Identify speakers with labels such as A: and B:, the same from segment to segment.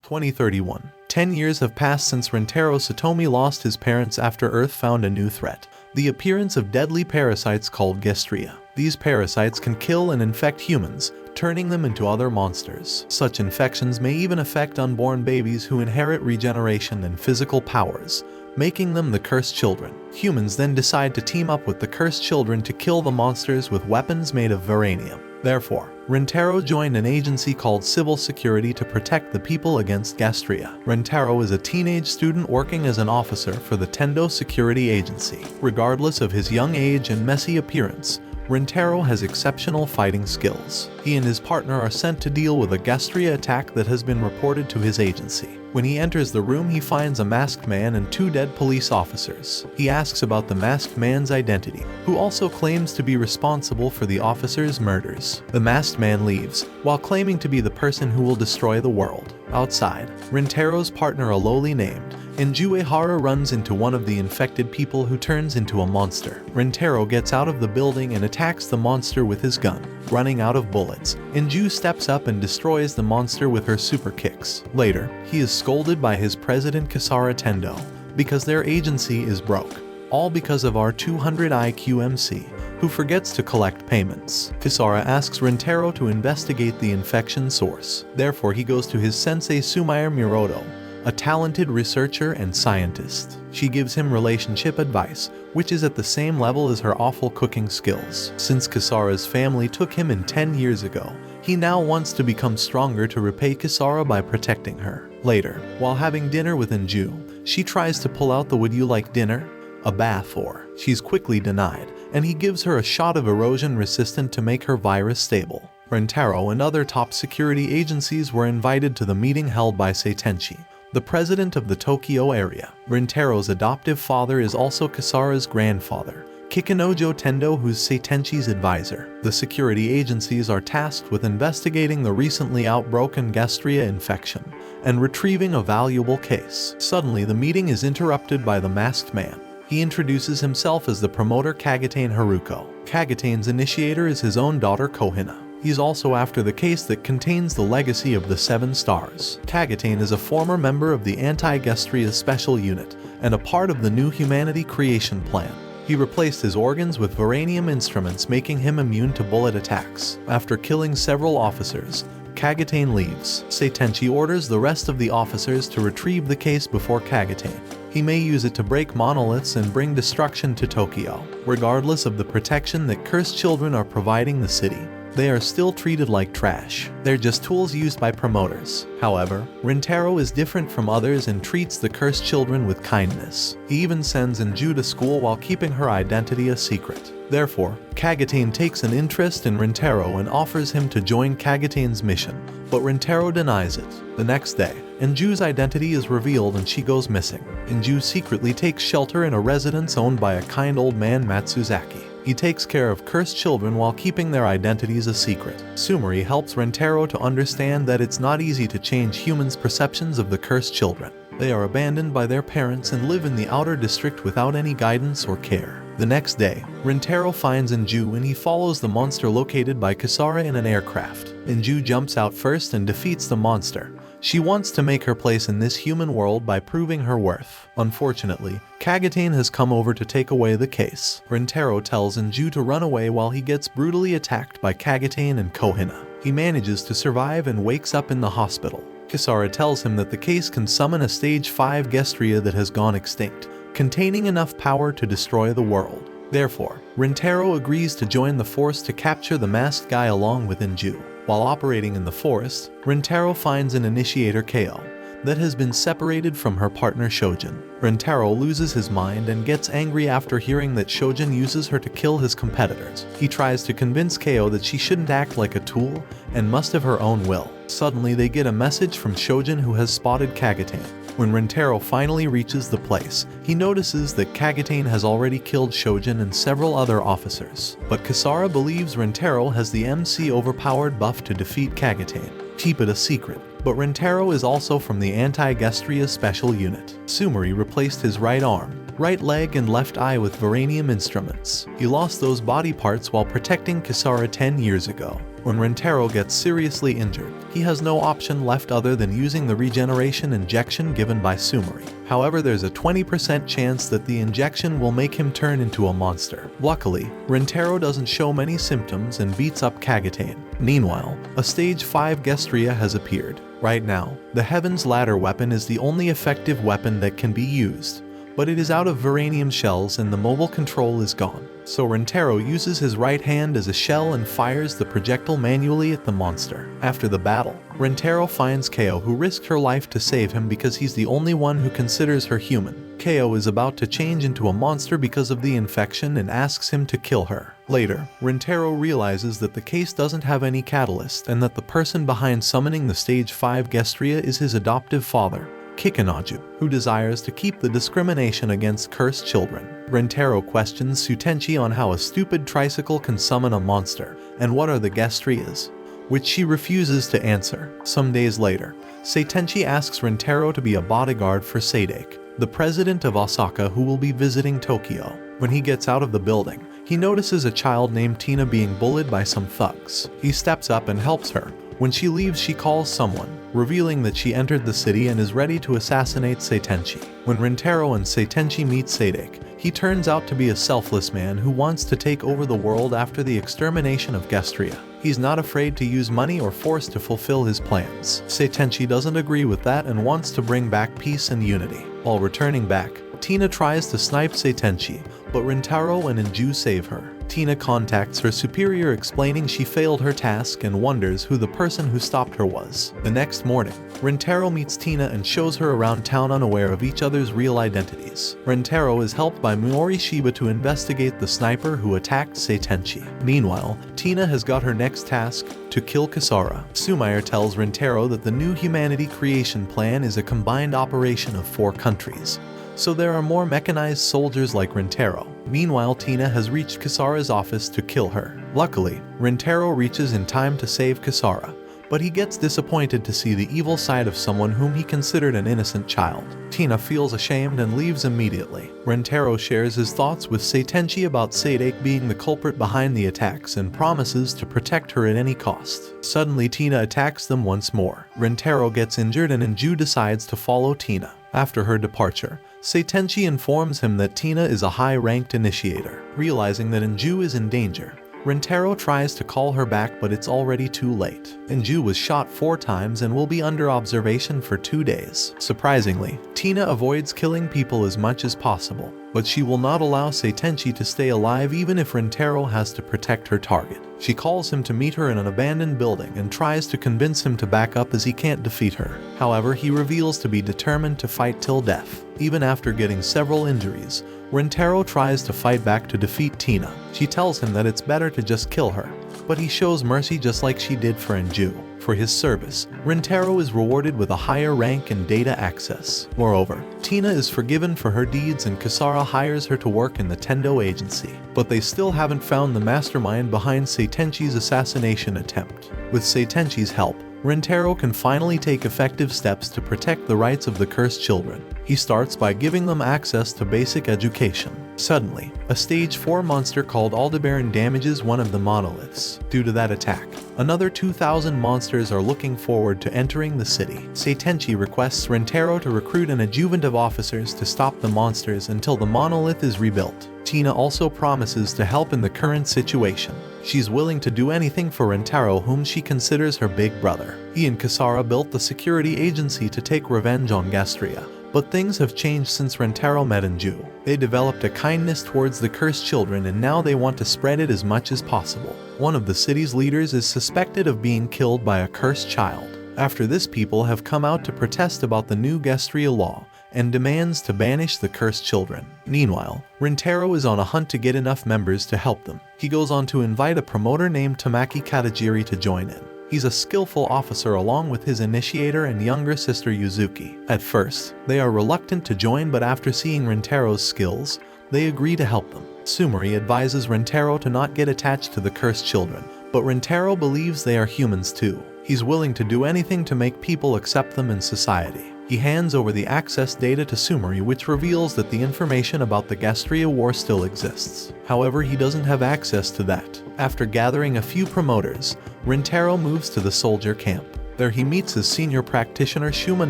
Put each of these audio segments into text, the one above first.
A: 2031. 10 years have passed since Rentaro Satomi lost his parents after Earth found a new threat: the appearance of deadly parasites called Gastrea. These parasites can kill and infect humans, turning them into other monsters. Such infections may even affect unborn babies who inherit regeneration and physical powers, making them the cursed children. Humans then decide to team up with the cursed children to kill the monsters with weapons made of Varanium. Therefore, Rentaro joined an agency called Civil Security to protect the people against Gastrea. Rentaro is a teenage student working as an officer for the Tendo Security Agency. Regardless of his young age and messy appearance, Rentaro has exceptional fighting skills. He and his partner are sent to deal with a Gastrea attack that has been reported to his agency. When he enters the room, he finds a masked man and 2 dead police officers. He asks about the masked man's identity, who also claims to be responsible for the officers' murders. The masked man leaves, while claiming to be the person who will destroy the world. Outside, Rentaro's partner, a lowly named Enju Ehara, runs into one of the infected people who turns into a monster. Rentaro gets out of the building and attacks the monster with his gun. Running out of bullets, Enju steps up and destroys the monster with her super kicks. Later, he is scolded by his president Kisara Tendo because their agency is broke, all because of our 200 IQ MC, who forgets to collect payments. Kisara asks Rentaro to investigate the infection source. Therefore, he goes to his sensei Sumair Miroto, a talented researcher and scientist. She gives him relationship advice, which is at the same level as her awful cooking skills. Since Kisara's family took him in 10 years ago, he now wants to become stronger to repay Kisara by protecting her. Later, while having dinner with Enju, she tries to pull out the "would you like dinner?" a bath or. She's quickly denied, and he gives her a shot of erosion resistant to make her virus stable. Rentaro and other top security agencies were invited to the meeting held by Seitenchi, the president of the Tokyo area. Rentaro's adoptive father is also Kisara's grandfather, Kikunojo Tendo, who's Seitenchi's advisor. The security agencies are tasked with investigating the recently outbroken Gastrea infection and retrieving a valuable case. Suddenly, the meeting is interrupted by the masked man. He introduces himself as the promoter Kagatane Haruko. Kagatane's initiator is his own daughter Kohina. He's also after the case that contains the legacy of the 7 stars. Kagatane is a former member of the Anti-Gastrea Special Unit and a part of the New Humanity Creation Plan. He replaced his organs with Varanium instruments, making him immune to bullet attacks. After killing several officers, Kagatane leaves. Seitenchi orders the rest of the officers to retrieve the case before Kagatane. He may use it to break monoliths and bring destruction to Tokyo. Regardless of the protection that cursed children are providing the city, they are still treated like trash. They're just tools used by promoters. However, Rentaro is different from others and treats the cursed children with kindness. He even sends Enju to school while keeping her identity a secret. Therefore, Kagatane takes an interest in Rentaro and offers him to join Kagatane's mission, but Rentaro denies it. The next day, Enju's identity is revealed and she goes missing. Enju secretly takes shelter in a residence owned by a kind old man, Matsuzaki. He takes care of cursed children while keeping their identities a secret. Sumari helps Rentaro to understand that it's not easy to change humans' perceptions of the cursed children. They are abandoned by their parents and live in the outer district without any guidance or care. The next day, Rentaro finds Enju and he follows the monster located by Kisara in an aircraft. Enju jumps out first and defeats the monster. She wants to make her place in this human world by proving her worth. Unfortunately, Kagatane has come over to take away the case. Rentaro tells Enju to run away while he gets brutally attacked by Kagatane and Kohina. He manages to survive and wakes up in the hospital. Kisara tells him that the case can summon a stage 5 Gastrea that has gone extinct, containing enough power to destroy the world. Therefore, Rentaro agrees to join the force to capture the masked guy along with Enju. While operating in the forest, Rentaro finds an initiator KO that has been separated from her partner Shojin. Rentaro loses his mind and gets angry after hearing that Shojin uses her to kill his competitors. He tries to convince KO that she shouldn't act like a tool and must have her own will. Suddenly they get a message from Shojin, who has spotted Kagatane. When Rentaro finally reaches the place, he notices that Kagatane has already killed Shojin and several other officers. But Kisara believes Rentaro has the MC overpowered buff to defeat Kagatane. Keep it a secret. But Rentaro is also from the Anti-Gastrea Special Unit. Sumari replaced his right arm, right leg and left eye with Varanium instruments. He lost those body parts while protecting Kisara 10 years ago. when Rentaro gets seriously injured. He has no option left other than using the regeneration injection given by Sumari. However, there's a 20% chance that the injection will make him turn into a monster. Luckily, Rentaro doesn't show many symptoms and beats up Kagatane. Meanwhile, a stage 5 Gastrea has appeared. Right now, the Heaven's Ladder weapon is the only effective weapon that can be used, but it is out of Varanium shells and the mobile control is gone. So Rentaro uses his right hand as a shell and fires the projectile manually at the monster. After the battle, Rentaro finds Kao, who risked her life to save him because he's the only one who considers her human. Kao is about to change into a monster because of the infection and asks him to kill her. Later, Rentaro realizes that the case doesn't have any catalyst and that the person behind summoning the stage 5 Gastrea is his adoptive father, Kikanaju, who desires to keep the discrimination against cursed children. Rentaro questions Sutenchi on how a stupid tricycle can summon a monster, and what are the Gastreas, which she refuses to answer. Some days later, Seitenchi asks Rentaro to be a bodyguard for Sadake, the president of Osaka who will be visiting Tokyo. When he gets out of the building, he notices a child named Tina being bullied by some thugs. He steps up and helps her. When she leaves, she calls someone, revealing that she entered the city and is ready to assassinate Seitenchi. When Rentaro and Seitenchi meet Sadake, he turns out to be a selfless man who wants to take over the world after the extermination of Gastrea. He's not afraid to use money or force to fulfill his plans. Seitenchi doesn't agree with that and wants to bring back peace and unity. While returning back, Tina tries to snipe Seitenchi, but Rentaro and Inju save her. Tina contacts her superior explaining she failed her task and wonders who the person who stopped her was. The next morning, Rentaro meets Tina and shows her around town unaware of each other's real identities. Rentaro is helped by Morishiba to investigate the sniper who attacked Seitenchi. Meanwhile, Tina has got her next task, to kill Kasara. Sumire tells Rentaro that the new humanity creation plan is a combined operation of 4 countries, so there are more mechanized soldiers like Rentaro. Meanwhile, Tina has reached Kasara's office to kill her. Luckily, Rentaro reaches in time to save Kasara, but he gets disappointed to see the evil side of someone whom he considered an innocent child. Tina feels ashamed and leaves immediately. Rentaro shares his thoughts with Seitenchi about Sadake being the culprit behind the attacks and promises to protect her at any cost. Suddenly, Tina attacks them once more. Rentaro gets injured and Inju decides to follow Tina. After her departure, Seitenchi informs him that Tina is a high-ranked initiator. Realizing that Inju is in danger, Rentaro tries to call her back, but it's already too late. Inju was shot 4 times and will be under observation for 2 days. Surprisingly, Tina avoids killing people as much as possible, but she will not allow Seitenchi to stay alive even if Rentaro has to protect her target. She calls him to meet her in an abandoned building and tries to convince him to back up as he can't defeat her. However, he reveals to be determined to fight till death. Even after getting several injuries, Rentaro tries to fight back to defeat Tina. She tells him that it's better to just kill her, but he shows mercy just like she did for Inju. For his service, Rentaro is rewarded with a higher rank and data access. Moreover, Tina is forgiven for her deeds and Kasara hires her to work in the Tendo agency. But they still haven't found the mastermind behind Seitenchi's assassination attempt. With Seitenchi's help, Rentaro can finally take effective steps to protect the rights of the cursed children. He starts by giving them access to basic education. Suddenly, a stage 4 monster called Aldebaran damages one of the monoliths. Due to that attack, another 2,000 monsters are looking forward to entering the city. Seitenchi requests Rentaro to recruit an adjuvant of officers to stop the monsters until the monolith is rebuilt. Tina also promises to help in the current situation. She's willing to do anything for Rentaro, whom she considers her big brother. He and Kasara built the security agency to take revenge on Gastrea, but things have changed since Rentaro met Inju. They developed a kindness towards the cursed children and now they want to spread it as much as possible. One of the city's leaders is suspected of being killed by a cursed child. After this, people have come out to protest about the new Gastrea law and demands to banish the cursed children. Meanwhile, Rentaro is on a hunt to get enough members to help them. He goes on to invite a promoter named Tamaki Katajiri to join in. He's a skillful officer along with his initiator and younger sister Yuzuki. At first, they are reluctant to join, but after seeing Rentaro's skills, they agree to help them. Sumari advises Rentaro to not get attached to the cursed children, but Rentaro believes they are humans too. He's willing to do anything to make people accept them in society. He hands over the access data to Sumeri, which reveals that the information about the Gastrea war still exists. However, he doesn't have access to that. After gathering a few promoters, Rintaro moves to the soldier camp. There he meets his senior practitioner Shuma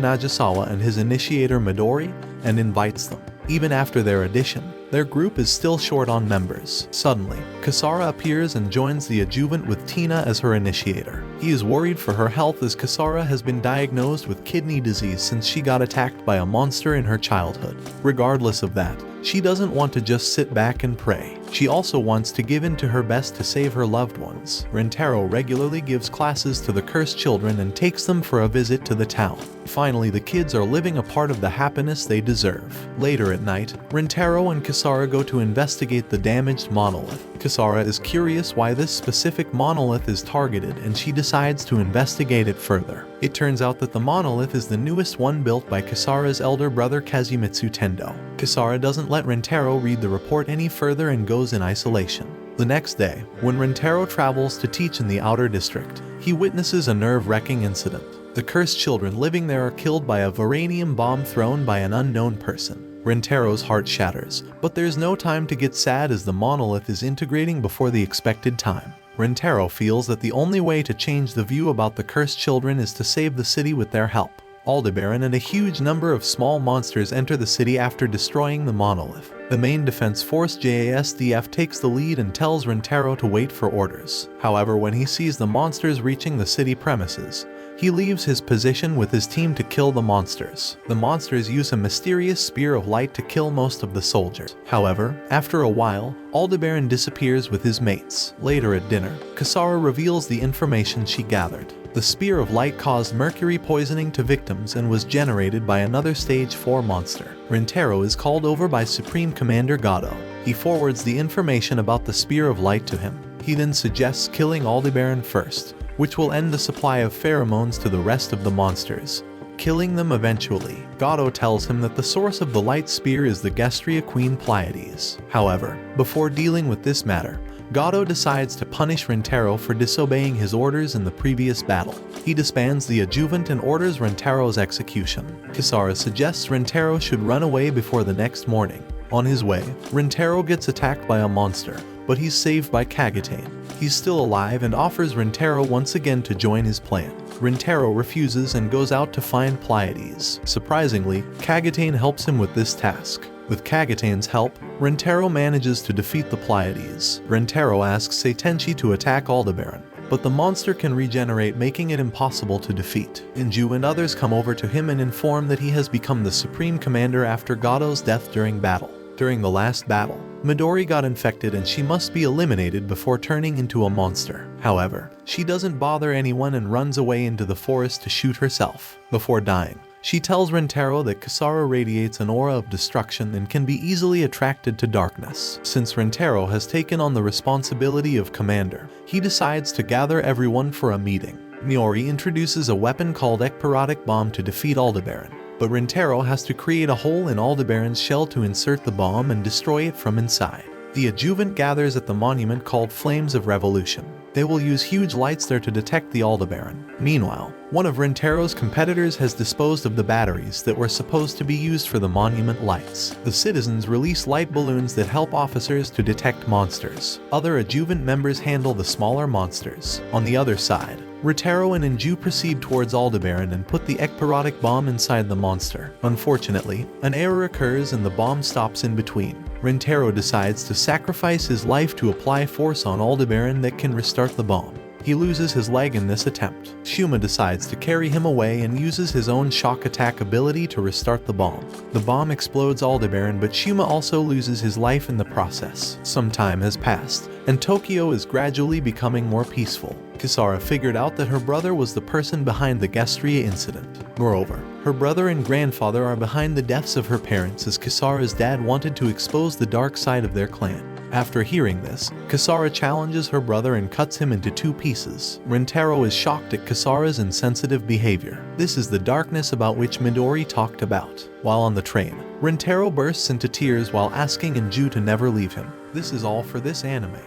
A: Nagisawa and his initiator Midori, and invites them. Even after their addition, their group is still short on members. Suddenly, Kasara appears and joins the adjuvant with Tina as her initiator. He is worried for her health as Kasara has been diagnosed with kidney disease since she got attacked by a monster in her childhood. Regardless of that, she doesn't want to just sit back and pray. She also wants to give in to her best to save her loved ones. Rintaro regularly gives classes to the cursed children and takes them for a visit to the town. Finally, the kids are living a part of the happiness they deserve. Later at night, Rintaro and Kasara go to investigate the damaged monolith. Kasara is curious why this specific monolith is targeted, and she decides to investigate it further. It turns out that the monolith is the newest one built by Kasara's elder brother Kazumitsu Tendo. Kasara doesn't let Rintaro read the report any further and goes in isolation. The next day, when Rintaro travels to teach in the outer district, he witnesses a nerve-wracking incident. The cursed children living there are killed by a Varanium bomb thrown by an unknown person. Rintaro's heart shatters, but there's no time to get sad as the monolith is integrating before the expected time. Rintaro feels that the only way to change the view about the cursed children is to save the city with their help. Aldebaran and a huge number of small monsters enter the city after destroying the monolith. The main defense force JASDF takes the lead and tells Rintaro to wait for orders. However, when he sees the monsters reaching the city premises, he leaves his position with his team to kill the monsters. The monsters use a mysterious spear of light to kill most of the soldiers. However, after a while, Aldebaran disappears with his mates. Later at dinner, Kasara reveals the information she gathered. The spear of light caused mercury poisoning to victims and was generated by another stage 4 monster. Rintaro is called over by Supreme Commander Gado. He forwards the information about the spear of light to him. He then suggests killing Aldebaran first, which will end the supply of pheromones to the rest of the monsters, killing them eventually. Gado tells him that the source of the light spear is the Gastrea Queen Pleiades. However, before dealing with this matter, Gado decides to punish Rintaro for disobeying his orders in the previous battle. He disbands the adjuvant and orders Rintaro's execution. Kasara suggests Rintaro should run away before the next morning. On his way, Rintaro gets attacked by a monster, but he's saved by Kagatane. He's still alive and offers Rintaro once again to join his plan. Rintaro refuses and goes out to find Pleiades. Surprisingly, Kagatane helps him with this task. With Kagatane's help, Rintaro manages to defeat the Pleiades. Rintaro asks Seitenchi to attack Aldebaran, but the monster can regenerate, making it impossible to defeat. Inju and others come over to him and inform that he has become the Supreme Commander after Gado's death during battle. During the last battle, Midori got infected and she must be eliminated before turning into a monster. However, she doesn't bother anyone and runs away into the forest to shoot herself. Before dying, she tells Rintaro that Kasara radiates an aura of destruction and can be easily attracted to darkness. Since Rintaro has taken on the responsibility of commander, he decides to gather everyone for a meeting. Miori introduces a weapon called Ekpyrotic Bomb to defeat Aldebaran, but Rintaro has to create a hole in Aldebaran's shell to insert the bomb and destroy it from inside. The adjuvant gathers at the monument called Flames of Revolution. They will use huge lights there to detect the Aldebaran. Meanwhile, one of Rintaro's competitors has disposed of the batteries that were supposed to be used for the monument lights. The citizens release light balloons that help officers to detect monsters. Other adjuvant members handle the smaller monsters. On the other side, Rintaro and Inju proceed towards Aldebaran and put the Ekpyrotic bomb inside the monster. Unfortunately, an error occurs and the bomb stops in between. Rintaro decides to sacrifice his life to apply force on Aldebaran that can restart the bomb. He loses his leg in this attempt. Shuma decides to carry him away and uses his own shock attack ability to restart the bomb. The bomb explodes Aldebaran, but Shuma also loses his life in the process. Some time has passed, and Tokyo is gradually becoming more peaceful. Kasara figured out that her brother was the person behind the Gastrea incident. Moreover, her brother and grandfather are behind the deaths of her parents, as Kasara's dad wanted to expose the dark side of their clan. After hearing this, Kasara challenges her brother and cuts him into 2 pieces. Rintaro is shocked at Kasara's insensitive behavior. This is the darkness about which Midori talked about. While on the train, Rintaro bursts into tears while asking Inju to never leave him. This is all for this anime.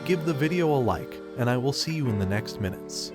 A: Give the video a like, and I will see you in the next minutes.